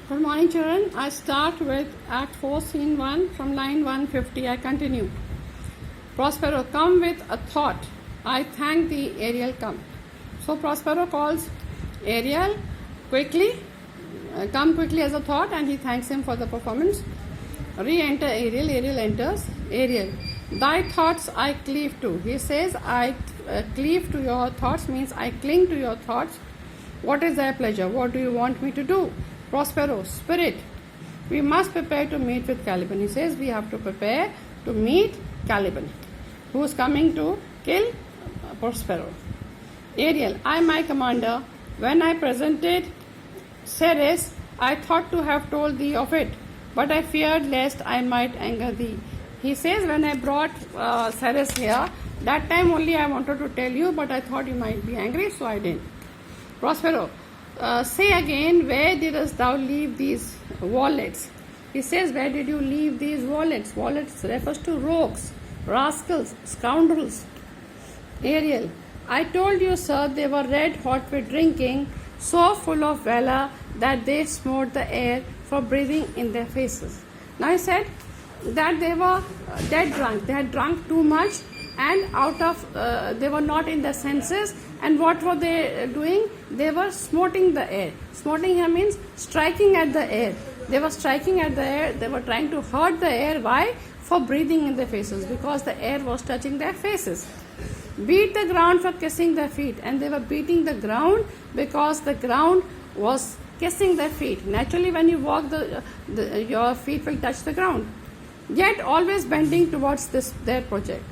Good morning, children. I start with Act 4, Scene 1 from line 150. I continue. Prospero, come with a thought. I thank thee, Ariel, come. So Prospero calls Ariel quickly, come quickly as a thought, and he thanks him for the performance. Re-enter Ariel. Ariel enters. Ariel, thy thoughts I cleave to. He says, I cleave to your thoughts means I cling to your thoughts. What is thy pleasure? What do you want me to do? Prospero, spirit, we must prepare to meet with Caliban. He says we have to prepare to meet Caliban, who is coming to kill Prospero. Ariel, I, my commander, when I presented Ceres, I thought to have told thee of it, but I feared lest I might anger thee. He says, when I brought Ceres here, that time only I wanted to tell you, but I thought you might be angry, so I didn't. Prospero, say again, where didst thou leave these wallets? He says, where did you leave these wallets? Wallets refers to rogues, rascals, scoundrels. Ariel, I told you, sir, they were red hot with drinking, so full of valor that they smote the air for breathing in their faces. Now he said that they were dead drunk. They had drunk too much, and they were not in their senses. And what were they doing? They were smoting the air. Smoting here means striking at the air. They were striking at the air. They were trying to hurt the air. Why? For breathing in their faces, because the air was touching their faces. Beat the ground for kissing their feet. And they were beating the ground because the ground was kissing their feet. Naturally, when you walk, your feet will touch the ground. Yet always bending towards their project.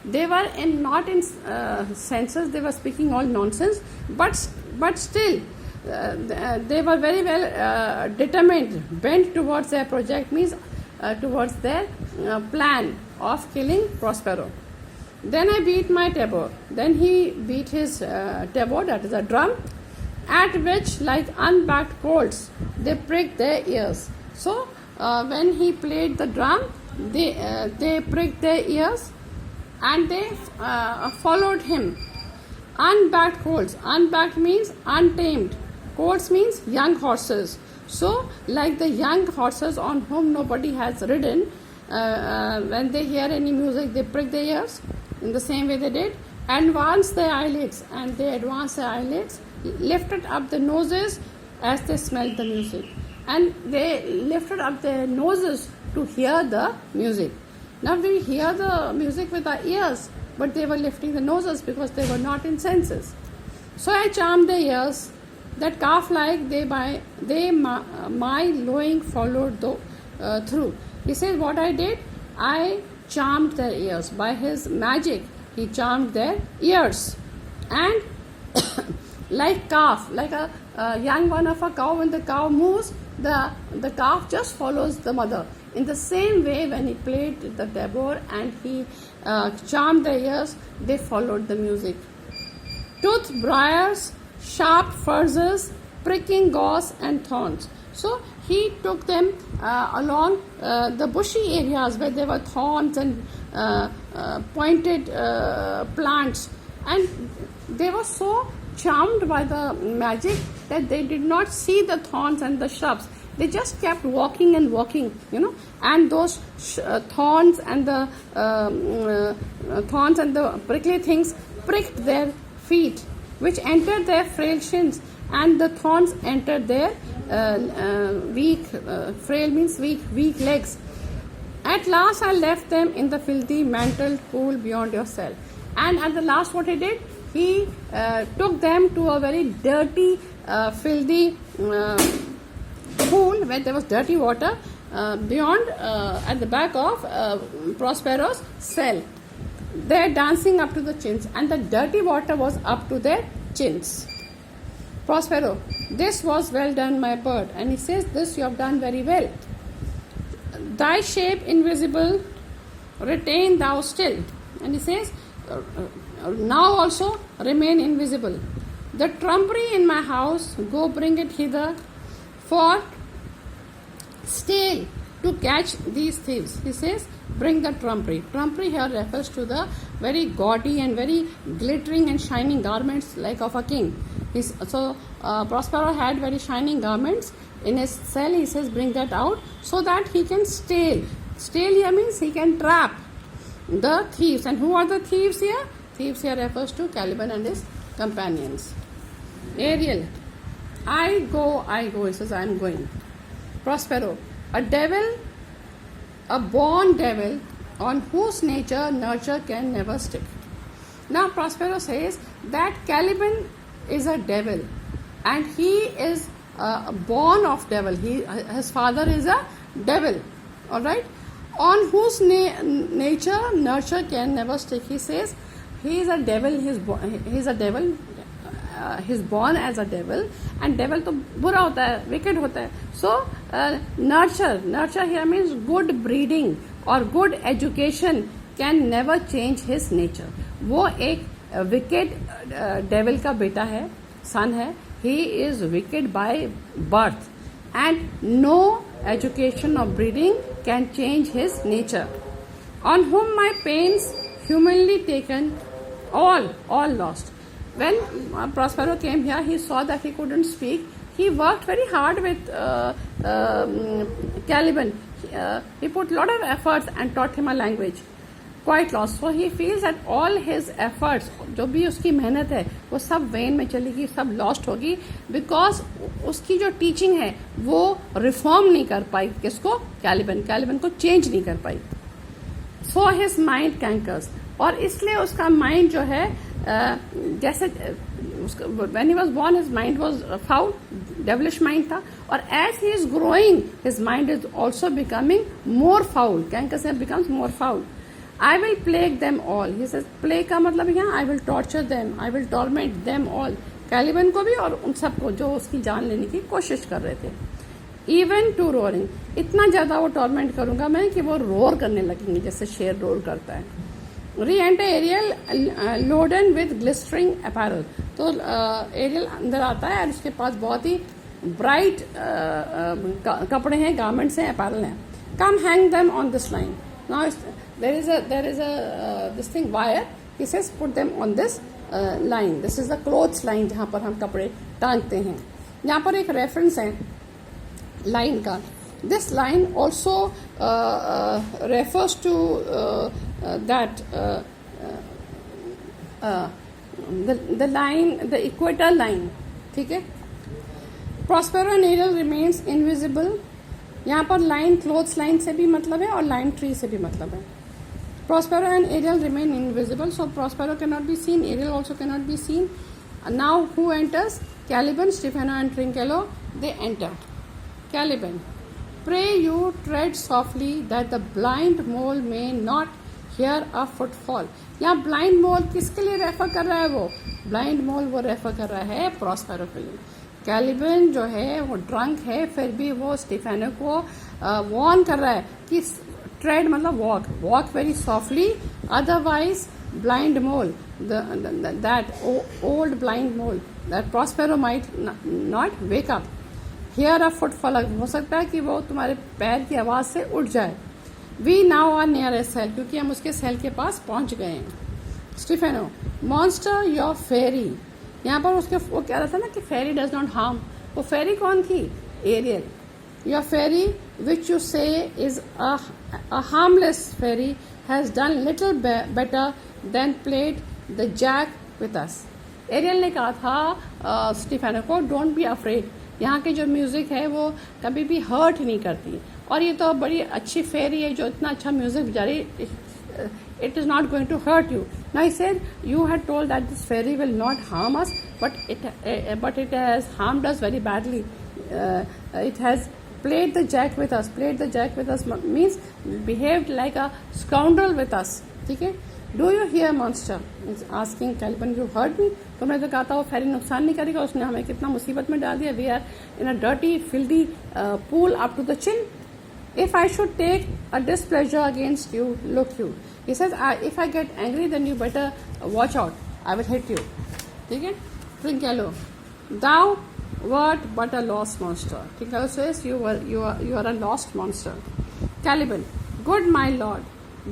They were not in senses, they were speaking all nonsense, but still they were very well determined, bent towards their project, means towards their plan of killing Prospero. Then I beat my tabor. Then he beat his tabor, that is a drum, at which, like unbacked colts, they pricked their ears. So when he played the drum, they pricked their ears, and they followed him. Unbacked colts. Unbacked means untamed. Colts means young horses. So, like the young horses on whom nobody has ridden, when they hear any music, they prick their ears. In the same way they did. Advance their eyelids. And they advanced their eyelids. Lifted up the noses as they smelled the music. And they lifted up their noses to hear the music. Now we hear the music with our ears, but they were lifting the noses because they were not in senses. So I charmed their ears, that calf-like my lowing followed through. He says, what I did, I charmed their ears. By his magic, he charmed their ears. And like calf, like a young one of a cow, when the cow moves, the calf just follows the mother. In the same way, when he played the tabor and he charmed the ears, they followed the music. Tooth, briars, sharp furzes, pricking gauze and thorns. So he took them along the bushy areas where there were thorns and pointed plants, and they were so charmed by the magic that they did not see the thorns and the shrubs. They just kept walking and walking, and those thorns and the prickly things pricked their feet, which entered their frail shins, and the thorns entered their frail means weak legs. At last I left them in the filthy mantled pool beyond your cell. And at the last, what he did, he took them to a very dirty, filthy pool where there was dirty water beyond, at the back of Prospero's cell. They're dancing up to the chins, and the dirty water was up to their chins. Prospero, this was well done, my bird. And he says, this you have done very well. Thy shape invisible, retain thou still. And he says, now also remain invisible. The trumpery in my house, go bring it hither, for stay to catch these thieves. He says, bring the trumpery. Trumpery here refers to the very gaudy and very glittering and shining garments like of a king. Prospero had very shining garments in his cell. He says, bring that out so that he can steal. Steal here means he can trap the thieves. And who are the thieves here? Thieves here refers to Caliban and his companions. Ariel, I go. He says, I am going. Prospero, a devil, a born devil on whose nurture can never stick. Now Prospero says that Caliban is a devil and he is born of devil. His father is a devil, all right, on whose nurture can never stick. He says he is a devil. He's a devil. He's born as a devil, and devil तो बुरा होता है, wicked होता है. So nurture here means good breeding or good education can never change his nature. वो एक wicked devil का बेटा है, son है. He is wicked by birth, and no education or breeding can change his nature. On whom my pains humanly taken, all lost. When Prospero came here, he saw that he couldn't speak. He worked very hard with Caliban. He put a lot of efforts and taught him a language. Quite lost. So he feels that all his efforts, जो भी उसकी मेहनत है, वो सब when में चलेगी, सब लॉस्ट होगी, बिकॉज उसकी जो टीचिंग है वो रिफॉर्म नहीं कर पाई. किसको? कैलिबन को चेंज नहीं कर पाई. सो हिज माइंड कैंकर्स, और इसलिए उसका माइंड जो है जैसे when he was born his mind was foul, devilish mind था, और as he is growing his mind is also becoming more foul. Cankerous becomes more foul. I will plague them all. He says plague का मतलब यहाँ I will torture them, I will torment them all. Caliban को भी और उन सबको जो उसकी जान लेने की कोशिश कर रहे थे. Even to roaring, इतना ज्यादा वो टॉर्मेंट करूंगा मैं कि वो रोर करने लगेंगे जैसे शेर रोर करता है. Re-enter Ariel loaded with glistering apparel. तो एरियल अंदर आता है और उसके पास बहुत ही ब्राइट कपड़े हैं, गारमेंट्स हैं, अपैरल हैं. Come hang them on this line. Now there is a this thing wire. He says put them on this line. This is the clothes line जहाँ पर हम कपड़े टांगते हैं. यहाँ पर एक रेफरेंस है लाइन का. This line also refers to the line, the equator line. ठीक है. Prospero and Ariel remains invisible. यहाँ पर लाइन क्लोथ्स लाइन से भी मतलब है और लाइन ट्री से भी मतलब है. Prospero and Ariel remain invisible, so Prospero cannot be seen, Ariel also cannot be seen. Now who enters? Caliban, Stephano and Trincello, they enter. Caliban, pray you tread softly that the blind mole may not hear a footfall. यहाँ blind mole किसके लिए refer कर रहा है? वो blind mole वो refer कर रहा है Prospero के लिए. कैलिबन जो है वो ड्रंक है, फिर भी वो स्टीफेनो को वॉर्न कर रहा है कि ट्रेड मतलब walk very softly, otherwise blind mole, that old blind mole, that Prospero might not wake up. Here a footfall, हो सकता है कि वो तुम्हारे पैर की आवाज से उठ जाए. We now are near a cell, क्योंकि हम उसके सेल के पास पहुंच गए हैं. Stephano, monster your fairy. यहाँ पर उसके वो कह रहा था ना कि फेरी डज नॉट हार्म. वो फेरी कौन थी? Ariel. Your fairy which you say is a harmless fairy has done little better than played the jack with us. Ariel ने कहा था स्टीफेनो को, डोंट बी अफ्रेड. यहाँ की जो म्यूजिक है वो कभी भी हर्ट नहीं करती, और ये तो बड़ी अच्छी फेरी है जो इतना अच्छा म्यूजिक बजा रही. It is not going to hurt you. Now he said, you had told that this fairy will not harm us, but it has harmed us very badly. It has played the jack with us. Played the jack with us means behaved like a scoundrel with us. ठीक है? Do you hear, monster? Is asking Caliban, you heard me? तुमने तो कहा था वो फेरी नुकसान नहीं करेगा, उसने हमें कितना मुसीबत में डाल दिया. We are in a dirty, filthy pool up to the chin. If I should take a displeasure against you, look you. He says, if I get angry, then you better watch out. I will hit you. ठीक है? Trincello, thou wert but a lost monster. Trincello says, you are a lost monster. Caliban, good my lord,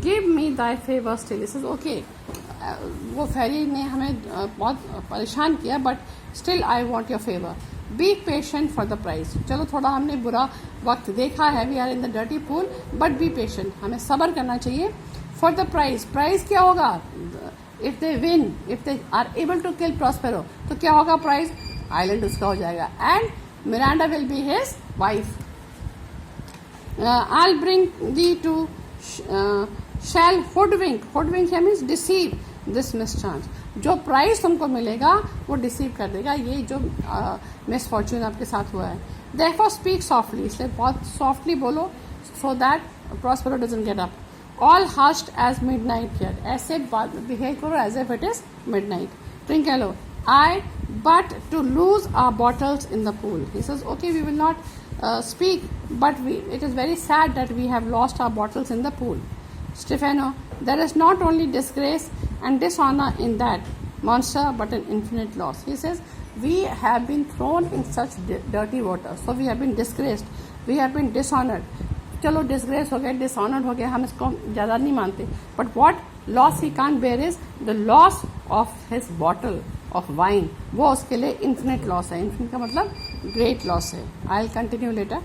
give me thy favor still. He says, okay, वो फेरी ने हमें बहुत परेशान किया, but still I want your favour. Be patient for the prize. चलो थोड़ा हमने बुरा वक्त देखा है, we are in the dirty pool, but be patient, हमें सब्र करना चाहिए. फॉर द प्राइज, प्राइज क्या होगा? If they win, if they are able to kill Prospero, तो क्या होगा प्राइज? आइलैंड उसका हो जाएगा, and Miranda will be his wife. I'll bring thee to shall hoodwink means deceive this mischance. जो price तुमको मिलेगा वो डिसीव कर देगा, ये जो मिसफॉर्च्यून आपके साथ हुआ है. Therefore speak softly, इसलिए बहुत सॉफ्टली बोलो, so that Prospero doesn't get up. All hushed as midnight here, ऐसे बिहेव करो as if it is midnight. Trinkello, I but to lose our bottles in the pool. He says, okay, we will not speak, but it is very sad that we have lost our bottles in the pool. Stefano, there is not only disgrace and dishonor in that monster, but an infinite loss. He says, we have been thrown in such dirty water, so we have been disgraced, we have been dishonored. चलो disgrace हो गया, dishonoured हो गया, हम इसको ज़्यादा नहीं मानते, but what loss he can't bear is the loss of his bottle of wine. वो उसके लिए इन्फिनिट लॉस है. इन्फिनिट का मतलब ग्रेट लॉस है. I will continue later.